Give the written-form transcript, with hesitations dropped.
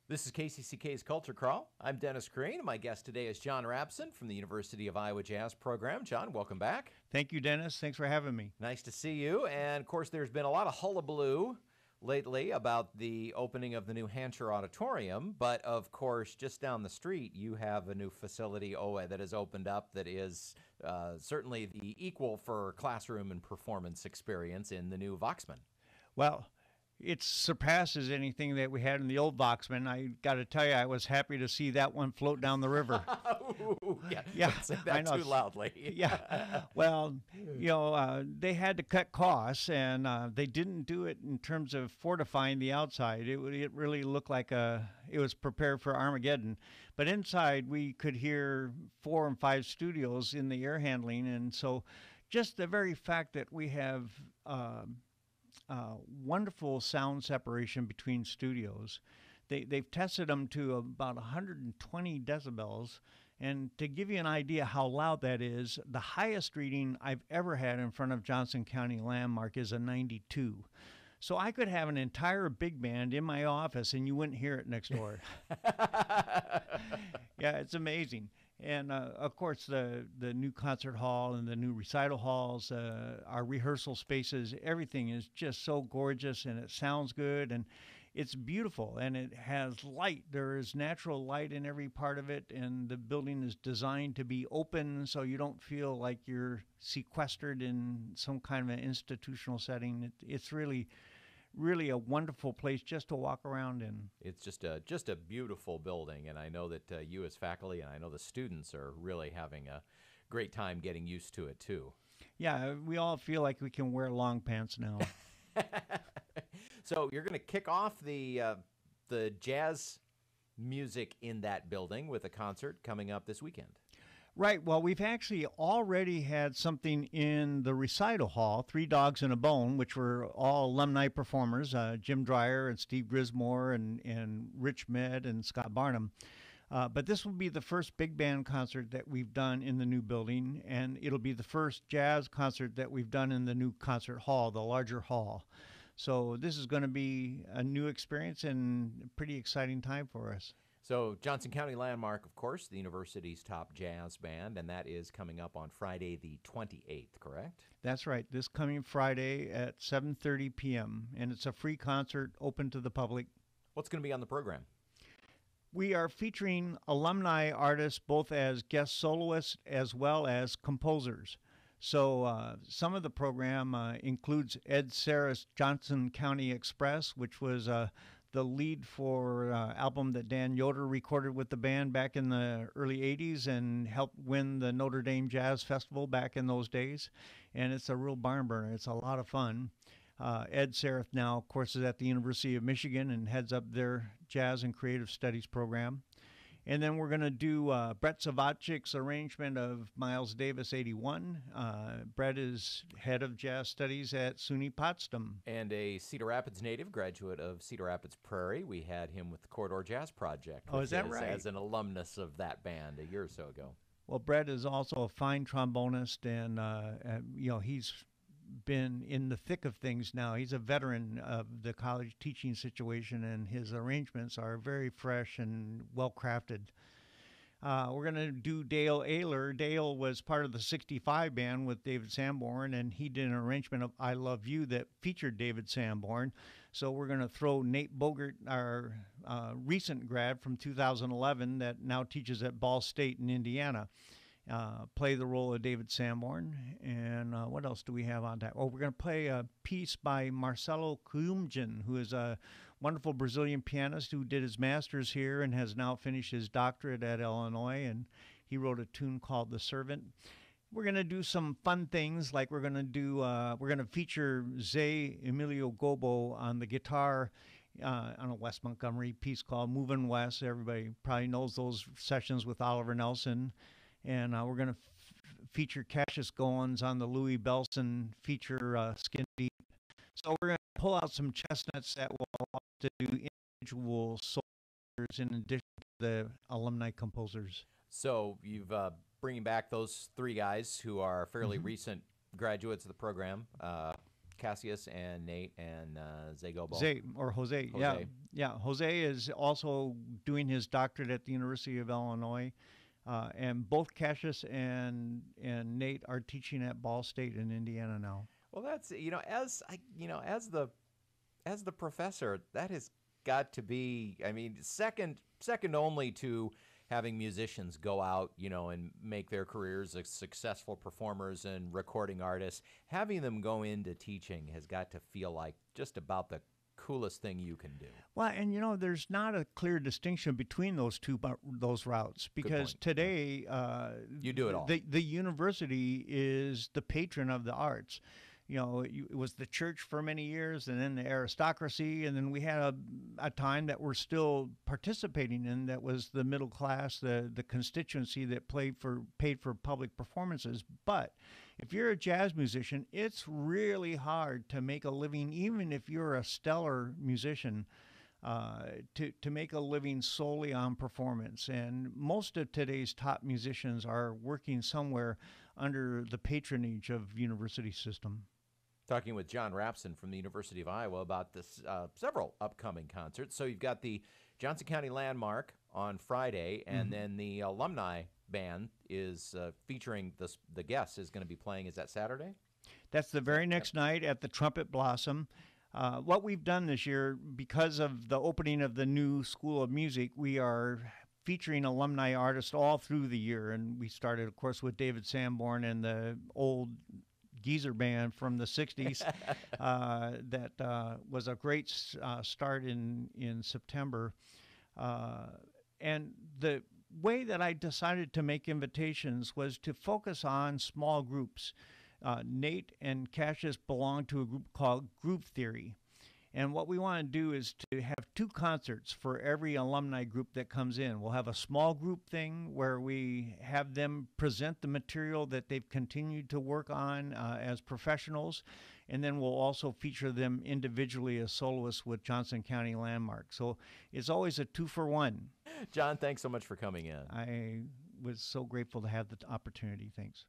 This is KCCK's Culture Crawl. I'm Dennis Crane, and my guest today is John Rapson from the University of Iowa Jazz Program. John, welcome back. Thank you, Dennis. Thanks for having me. Nice to see you. And, of course, there's been a lot of hullabaloo lately about the opening of the new Hampshire Auditorium. But, of course, just down the street, you have a new facility, that has opened up that is certainly the equal for classroom and performance experience in the new Voxman. Well, it surpasses anything that we had in the old Voxman. I got to tell you, I was happy to see that one float down the river. Yeah. Don't say that too loudly. Yeah. Well, they had to cut costs, and they didn't do it in terms of fortifying the outside. It really looked like it was prepared for Armageddon. But inside, we could hear 4 and 5 studios in the air handling, and so just the very fact that we have wonderful sound separation between studios. They've tested them to about 120 decibels. And to give you an idea how loud that is, the highest reading I've ever had in front of Johnson County Landmark is a 92. So I could have an entire big band in my office and you wouldn't hear it next door. Yeah, it's amazing. And, of course, the new concert hall and the new recital halls, our rehearsal spaces, everything is just so gorgeous, and it sounds good, and it's beautiful, and it has light. There is natural light in every part of it, and the building is designed to be open so you don't feel like you're sequestered in some kind of an institutional setting. It's really a wonderful place just to walk around in. It's just a beautiful building, and I know that you as faculty and I know the students are really having a great time getting used to it too. Yeah, we all feel like we can wear long pants now. So you're going to kick off the jazz music in that building with a concert coming up this weekend. Right. Well, we've actually already had something in the recital hall, 3 Dogs and a Bone, which were all alumni performers, Jim Dreyer and Steve Grismore and Rich Med and Scott Barnum. But this will be the first big band concert that we've done in the new building, and it'll be the first jazz concert that we've done in the new concert hall, the larger hall. So this is going to be a new experience and a pretty exciting time for us. So Johnson County Landmark, of course, the university's top jazz band, and that is coming up on Friday the 28th, correct? That's right. This coming Friday at 7:30 p.m., and it's a free concert open to the public. What's going to be on the program? We are featuring alumni artists both as guest soloists as well as composers. So some of the program includes Ed Sarah's Johnson County Express, which was the lead for album that Dan Yoder recorded with the band back in the early 80s and helped win the Notre Dame Jazz Festival back in those days. And it's a real barn burner. It's a lot of fun. Ed Sereth now, of course, is at the University of Michigan and heads up their Jazz and Creative Studies program. And then we're going to do Brett Savachik's arrangement of Miles Davis 81. Brett is head of jazz studies at SUNY Potsdam. And a Cedar Rapids native, graduate of Cedar Rapids Prairie. We had him with the Corridor Jazz Project. Oh, is that right? As an alumnus of that band a year or so ago. Well, Brett is also a fine trombonist, and he's been in the thick of things now. He's a veteran of the college teaching situation, and his arrangements are very fresh and well-crafted. We're going to do Dale Ayler. Dale was part of the 65 band with David Sanborn, and he did an arrangement of I Love You that featured David Sanborn. So we're going to throw Nate Bogert, our recent grad from 2011 that now teaches at Ball State in Indiana, play the role of David Sanborn. And what else do we have on that? Oh, we're going to play a piece by Marcelo Coumgen, who is a wonderful Brazilian pianist who did his master's here and has now finished his doctorate at Illinois. And he wrote a tune called The Servant. We're going to do some fun things, like we're going to feature Jose Emilio Gobbo on the guitar on a Wes Montgomery piece called Movin' West. Everybody probably knows those sessions with Oliver Nelson. And we're going to feature Cassius Goens on the Louis Bellson feature Skin Deep. So we're going to pull out some chestnuts that will allow us to do individual solos in addition to the alumni composers. So you've bringing back those 3 guys who are fairly recent graduates of the program. Cassius and Nate and Jose Gobbo. Jose. Yeah. Jose is also doing his doctorate at the University of Illinois. And both Cassius and Nate are teaching at Ball State in Indiana now. Well, that's as the professor, that has got to be, I mean, second only to having musicians go out, and make their careers as successful performers and recording artists. Having them go into teaching has got to feel like just about the coolest thing you can do. Well, and there's not a clear distinction between those routes, because today you do it all. The university is the patron of the arts. It was the church for many years, and then the aristocracy, and then we had a time that we're still participating in, that was the middle class, the constituency that paid for public performances. But if you're a jazz musician, it's really hard to make a living, even if you're a stellar musician, to make a living solely on performance. And most of today's top musicians are working somewhere under the patronage of university system. Talking with John Rapson from the University of Iowa about this several upcoming concerts. So you've got the Johnson County Landmark on Friday, and then the alumni band is featuring the guests is going to be playing. Is that Saturday? That's the very next night at the Trumpet Blossom. What we've done this year, because of the opening of the new School of Music, we are featuring alumni artists all through the year. And we started, of course, with David Sanborn and the old Geezer band from the 60s. That was a great start in September. And the way that I decided to make invitations was to focus on small groups. Nate and Cassius belong to a group called Group Theory. And what we want to do is to have 2 concerts for every alumni group that comes in. We'll have a small group thing where we have them present the material that they've continued to work on as professionals. And then we'll also feature them individually as soloists with Johnson County Landmark. So it's always a 2-for-1. John, thanks so much for coming in. I was so grateful to have the opportunity. Thanks.